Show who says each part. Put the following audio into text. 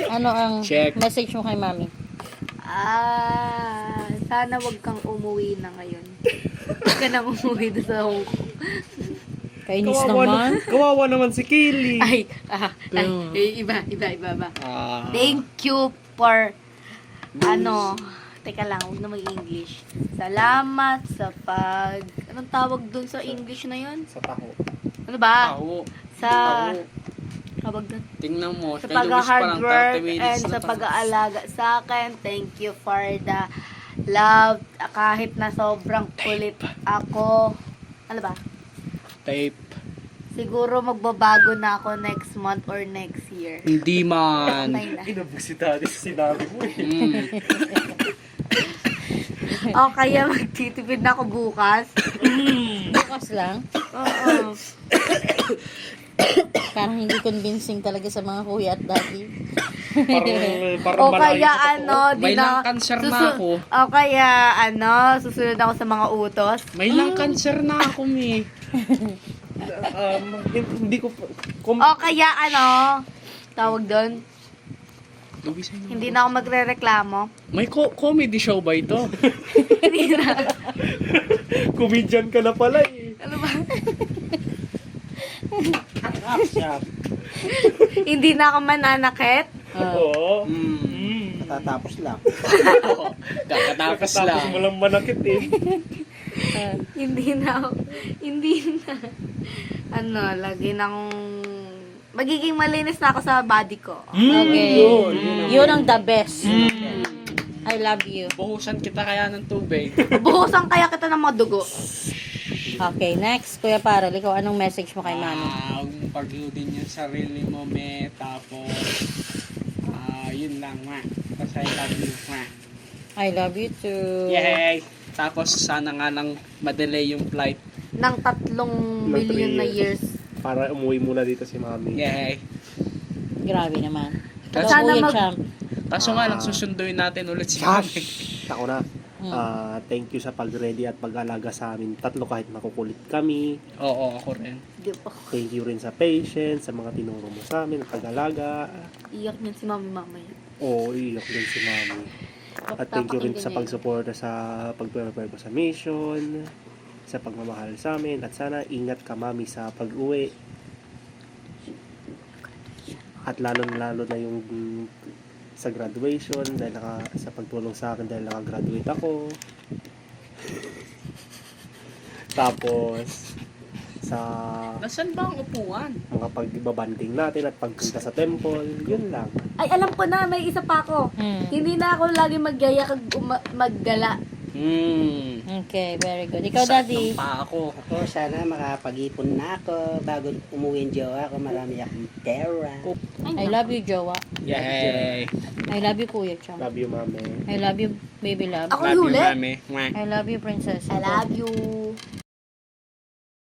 Speaker 1: Ano ang
Speaker 2: Check.
Speaker 1: message mo kay mami?
Speaker 3: Sana wag kang umuwi na ngayon. Huwag ka nang umuwi doon sa Hong Kong.
Speaker 1: Kainis naman.
Speaker 4: Kawawa naman si Kaylee.
Speaker 3: Iba.
Speaker 2: Ah,
Speaker 3: Thank you for, teka lang, huwag na mag-English. Salamat sa anong tawag dun sa English na yun?
Speaker 4: Sa taho.
Speaker 3: Ano ba?
Speaker 2: tao.
Speaker 3: Sa, tawag dun?
Speaker 2: Tingnan mo.
Speaker 3: Sa
Speaker 2: kay Luis pa
Speaker 3: pag-hard
Speaker 2: lang,
Speaker 3: work
Speaker 2: 30 minutes
Speaker 3: and
Speaker 2: na
Speaker 3: sa
Speaker 2: pa.
Speaker 3: pag-aalaga sa akin. Thank you for the love. Kahit na sobrang kulit ako. Ano ba?
Speaker 2: Tape.
Speaker 3: Siguro magbabago na ako next month or next year.
Speaker 2: Hindi man.
Speaker 3: Nay na.
Speaker 4: Inabusita sa sinabi mo eh.
Speaker 2: Mm.
Speaker 3: O kaya magtitipid na ako bukas.
Speaker 1: Bukas lang.
Speaker 3: Oo.
Speaker 1: Parang hindi convincing talaga sa mga kuya at daddy.
Speaker 4: Parang
Speaker 3: O kaya
Speaker 2: May lung cancer na ako.
Speaker 3: O kaya susunod ako sa mga utos.
Speaker 2: May lung cancer na ako, mi.
Speaker 4: Hindi ko...
Speaker 3: O kaya tawag doon,
Speaker 2: Luis, ano?
Speaker 3: hindi na ako magrereklamo.
Speaker 2: May comedy show ba ito?
Speaker 3: Hindi na.
Speaker 4: Comedian ka na pala eh.
Speaker 3: Ano ba?
Speaker 5: Siya,
Speaker 3: Hindi na ako mananakit.
Speaker 4: Oo.
Speaker 2: Mm.
Speaker 5: tatapos lang.
Speaker 2: Kakatapos
Speaker 4: Tapos
Speaker 2: lang.
Speaker 4: mo lang manakit eh.
Speaker 3: Hindi na. Lagi nang magiging malinis na ako sa body ko.
Speaker 1: Okay. Yun ang the best.
Speaker 2: Mm.
Speaker 1: I love you.
Speaker 2: Buhusan kita kaya ng tubig.
Speaker 3: Buhusan kaya kita ng mga dugo.
Speaker 1: Okay, next. Kuya Parol, ikaw anong message mo kay mami?
Speaker 2: Huwag mo paglutin yung sarili mo, me. Tapos, yun lang, ma. Kasi I love you, ma.
Speaker 1: I love you too.
Speaker 2: Yay! Tapos, sana nga lang madelay yung flight.
Speaker 3: Ng 3 million na
Speaker 4: 3
Speaker 3: years.
Speaker 4: Para umuwi muna dito si Mami.
Speaker 2: Yay!
Speaker 1: Grabe naman.
Speaker 2: Kasi-
Speaker 1: Ikaw,
Speaker 3: Sana
Speaker 1: Kuya Champ.
Speaker 2: Kaso nga lang, susunduin natin ulit si Mami.
Speaker 4: Ako na. Thank you sa pag-ready at pag-alaga sa amin. 3 kahit makukulit kami.
Speaker 2: Oo, ako rin.
Speaker 3: Di ba?
Speaker 4: Thank you rin sa patience, sa mga tinuro mo sa amin, pag-alaga.
Speaker 3: Iyak niyan si mami mamaya.
Speaker 4: Oo, iyak din si Mami. At thank you rin sa pagsuporta sa pag-prepare ko sa mission, sa pagmamahal sa amin. At sana ingat ka, Mami, sa pag-uwi. At lalo na yung sa graduation dahil sa pagtulong sa akin dahil naka-graduate ako. Tapos sa
Speaker 2: Nasaan ba ang upuan?
Speaker 4: mga pagbabanding natin at pagpunta sa temple, yun lang.
Speaker 3: Ay, alam ko na, may isa pa ako. Hindi na ako lagi magyaya kag maggala.
Speaker 1: Okay, very good. Ikaw, daddy.
Speaker 2: Pa ako.
Speaker 5: Ako, sana makapag-ipon na ako bago umuwi yung jowa ko. Marami akong pera.
Speaker 1: I love you, Jowa.
Speaker 2: Yay!
Speaker 1: I love you, Kuya Champ.
Speaker 4: Love you, Mami.
Speaker 1: I love you, baby love.
Speaker 3: Ako
Speaker 2: Love you,
Speaker 3: huli.
Speaker 2: Mami. Mwah.
Speaker 1: I love you, princess.
Speaker 3: I love you.